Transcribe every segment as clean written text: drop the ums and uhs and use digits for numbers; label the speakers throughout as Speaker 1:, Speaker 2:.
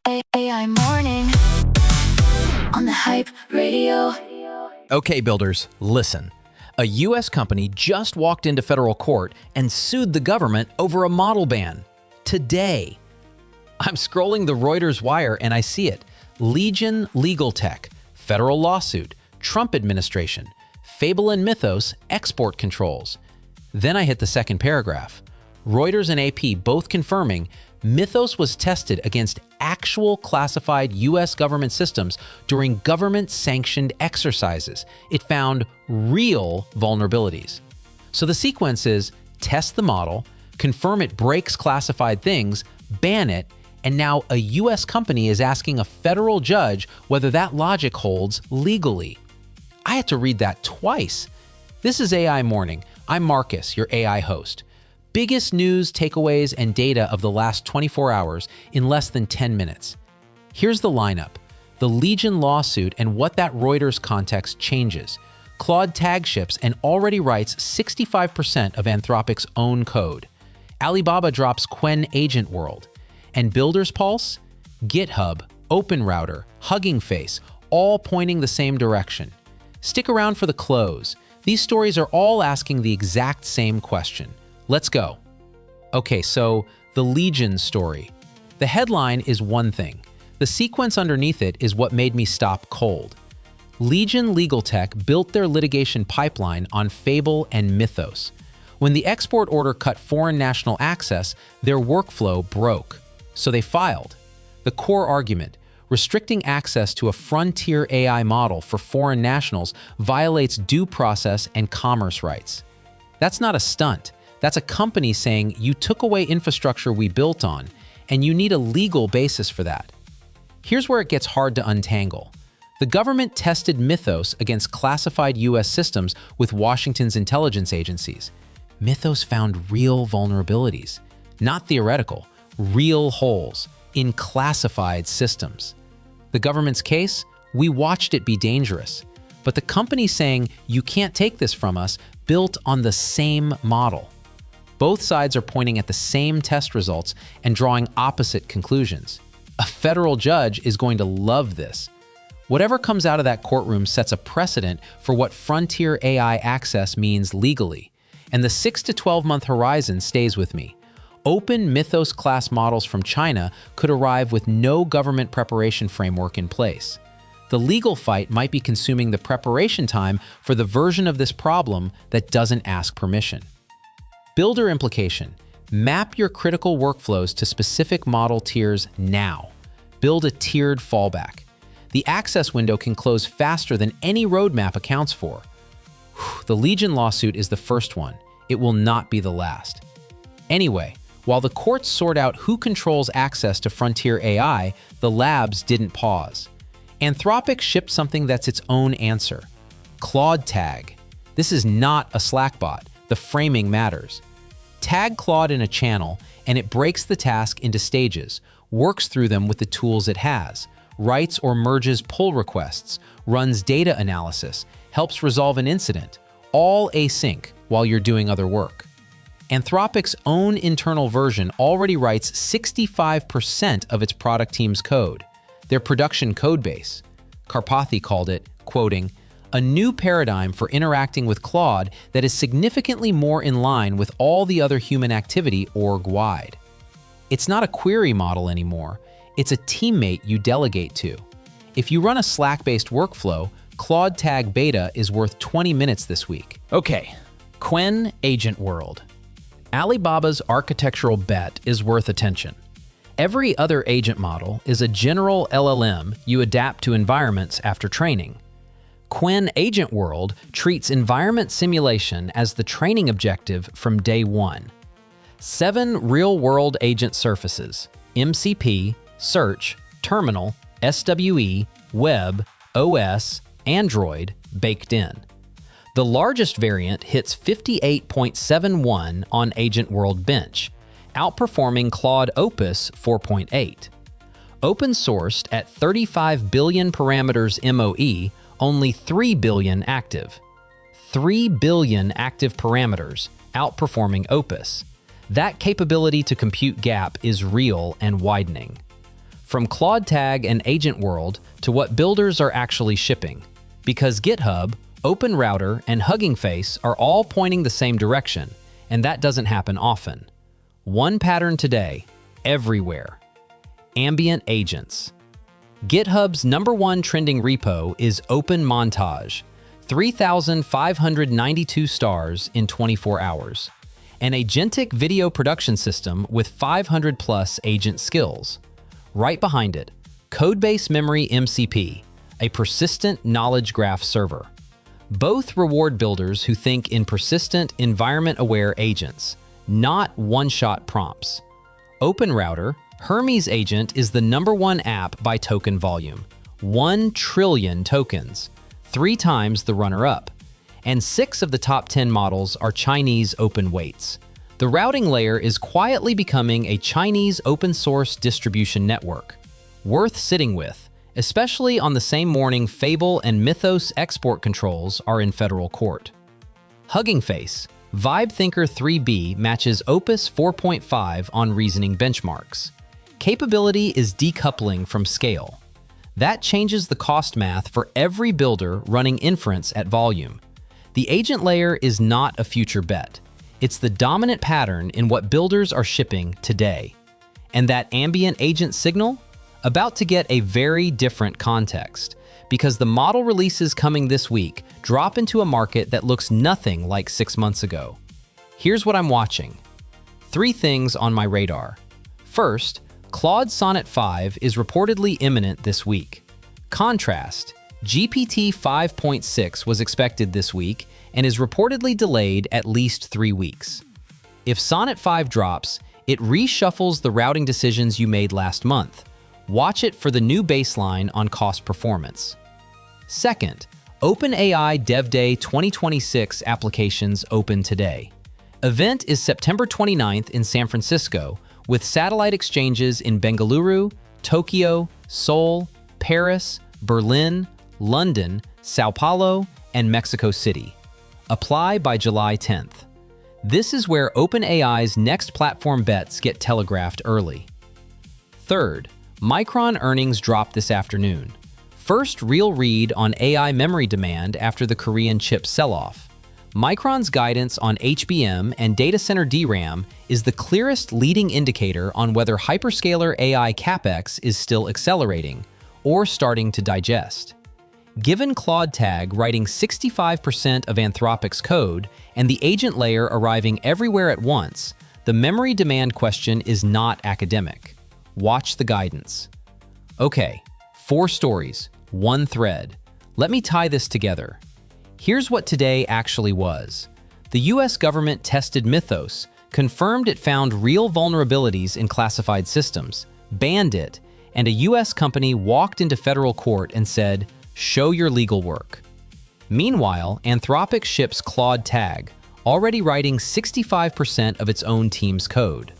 Speaker 1: AI morning on the Hype Radio.
Speaker 2: Okay, builders, listen. A U.S. company just walked into federal court and sued the government over a model ban. Today. I'm scrolling the Reuters wire and I see it. Legion LegalTech, federal lawsuit, Trump administration, Fable and Mythos, export controls. Then I hit the second paragraph. Reuters and AP both confirming Mythos was tested against actual classified U.S. government systems during government-sanctioned exercises. It found real vulnerabilities. So the sequence is test the model, confirm it breaks classified things, ban it, and now a U.S. company is asking a federal judge whether that logic holds legally. I had to read that twice. This is AI Morning. I'm Marcus, your AI host. Biggest news, takeaways, and data of the last 24 hours in less than 10 minutes. Here's the lineup. The Legion lawsuit and what that Reuters context changes. Claude Tag ships and already writes 65% of Anthropic's own code. Alibaba drops Qwen AgentWorld. And Builder's Pulse, GitHub, OpenRouter, Hugging Face, all pointing the same direction. Stick around for the close. These stories are all asking the exact same question. Let's go. Okay, so the Legion story. The headline is one thing. The sequence underneath it is what made me stop cold. Legion LegalTech built their litigation pipeline on Fable and Mythos. When the export order cut foreign national access, their workflow broke. So they filed. The core argument, restricting access to a frontier AI model for foreign nationals violates due process and commerce rights. That's not a stunt. That's a company saying you took away infrastructure we built on, and you need a legal basis for that. Here's where it gets hard to untangle. The government tested Mythos against classified U.S. systems with Washington's intelligence agencies. Mythos found real vulnerabilities, not theoretical, real holes in classified systems. The government's case, we watched it be dangerous, but the company saying you can't take this from us built on the same model. Both sides are pointing at the same test results and drawing opposite conclusions. A federal judge is going to love this. Whatever comes out of that courtroom sets a precedent for what frontier AI access means legally. And the 6 to 12-month horizon stays with me. Open Mythos class models from China could arrive with no government preparation framework in place. The legal fight might be consuming the preparation time for the version of this problem that doesn't ask permission. Builder implication. Map your critical workflows to specific model tiers now. Build a tiered fallback. The access window can close faster than any roadmap accounts for. The Legion lawsuit is the first one. It will not be the last. Anyway, while the courts sort out who controls access to frontier AI, the labs didn't pause. Anthropic shipped something that's its own answer. Claude Tag. This is not a Slack bot. The framing matters. Tag Claude in a channel, and it breaks the task into stages, works through them with the tools it has, writes or merges pull requests, runs data analysis, helps resolve an incident, all async while you're doing other work. Anthropic's own internal version already writes 65% of its product team's code, their production codebase. Karpathy called it, quoting, a new paradigm for interacting with Claude that is significantly more in line with all the other human activity org-wide. It's not a query model anymore, it's a teammate you delegate to. If you run a Slack-based workflow, Claude Tag Beta is worth 20 minutes this week. Okay, Qwen AgentWorld. Alibaba's architectural bet is worth attention. Every other agent model is a general LLM you adapt to environments after training. Qwen AgentWorld treats environment simulation as the training objective from day one. 7 real-world agent surfaces, MCP, Search, Terminal, SWE, Web, OS, Android, baked in. The largest variant hits 58.71 on AgentWorld Bench, outperforming Claude Opus 4.8. Open-sourced at 35 billion parameters MOE, only 3 billion active. 3 billion active parameters, outperforming Opus. That capability to compute gap is real and widening. from Claude Tag and AgentWorld to what builders are actually shipping. Because GitHub, OpenRouter, and Hugging Face are all pointing the same direction, and that doesn't happen often. One pattern today, everywhere. Ambient agents. GitHub's #1 trending repo is OpenMontage, 3,592 stars in 24 hours. An agentic video production system with 500+ agent skills. Right behind it, Codebase Memory MCP, a persistent knowledge graph server. Both reward builders who think in persistent, environment-aware agents, not one-shot prompts. OpenRouter, Hermes Agent is the #1 app by token volume, 1 trillion tokens, 3 times the runner-up. And 6 of the top 10 models are Chinese open weights. The routing layer is quietly becoming a Chinese open-source distribution network, worth sitting with, especially on the same morning Fable and Mythos export controls are in federal court. Hugging Face, Vibe Thinker 3B matches Opus 4.5 on reasoning benchmarks. Capability is decoupling from scale. That changes the cost math for every builder running inference at volume. The agent layer is not a future bet. It's the dominant pattern in what builders are shipping today. And that ambient agent signal? About to get a very different context, because the model releases coming this week drop into a market that looks nothing like 6 months ago. Here's what I'm watching. 3 things on my radar. First, Claude Sonnet 5 is reportedly imminent this week. Contrast, GPT 5.6 was expected this week and is reportedly delayed at least 3 weeks. If Sonnet 5 drops, it reshuffles the routing decisions you made last month. Watch it for the new baseline on cost performance. Second, OpenAI DevDay 2026 applications open today. Event is September 29th in San Francisco, with satellite exchanges in Bengaluru, Tokyo, Seoul, Paris, Berlin, London, Sao Paulo, and Mexico City. Apply by July 10th. This is where OpenAI's next platform bets get telegraphed early. Third, Micron earnings dropped this afternoon. First real read on AI memory demand after the Korean chip sell-off. Micron's guidance on HBM and data center DRAM is the clearest leading indicator on whether hyperscaler AI CapEx is still accelerating or starting to digest. Given Claude Tag writing 65% of Anthropic's code and the agent layer arriving everywhere at once, the memory demand question is not academic. Watch the guidance. Okay, 4 stories, 1 thread. Let me tie this together. Here's what today actually was. The US government tested Mythos, confirmed it found real vulnerabilities in classified systems, banned it, and a US company walked into federal court and said, "Show your legal work." Meanwhile, Anthropic ships Claude Tag, already writing 65% of its own team's code.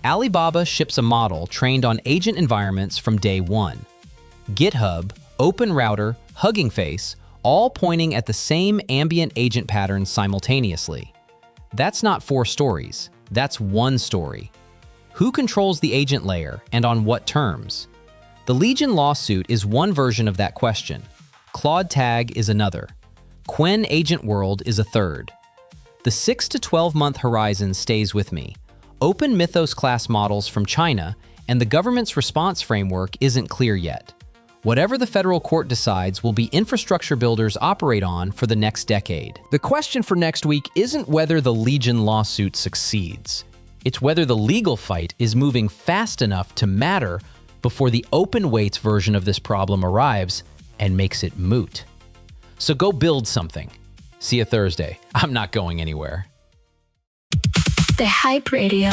Speaker 2: Alibaba ships a model trained on agent environments from day 1. GitHub, OpenRouter, Hugging Face, all pointing at the same ambient agent pattern simultaneously. That's not 4 stories, that's 1 story. Who controls the agent layer and on what terms? The Legion lawsuit is one version of that question. Claude Tag is another. Qwen AgentWorld is a third. The 6 to 12-month horizon stays with me. Open Mythos class models from China and the government's response framework isn't clear yet. Whatever the federal court decides will be infrastructure builders operate on for the next decade. The question for next week isn't whether the Legion lawsuit succeeds. It's whether the legal fight is moving fast enough to matter before the open weights version of this problem arrives and makes it moot. So go build something. See you Thursday. I'm not going anywhere.
Speaker 1: The Hype Radio.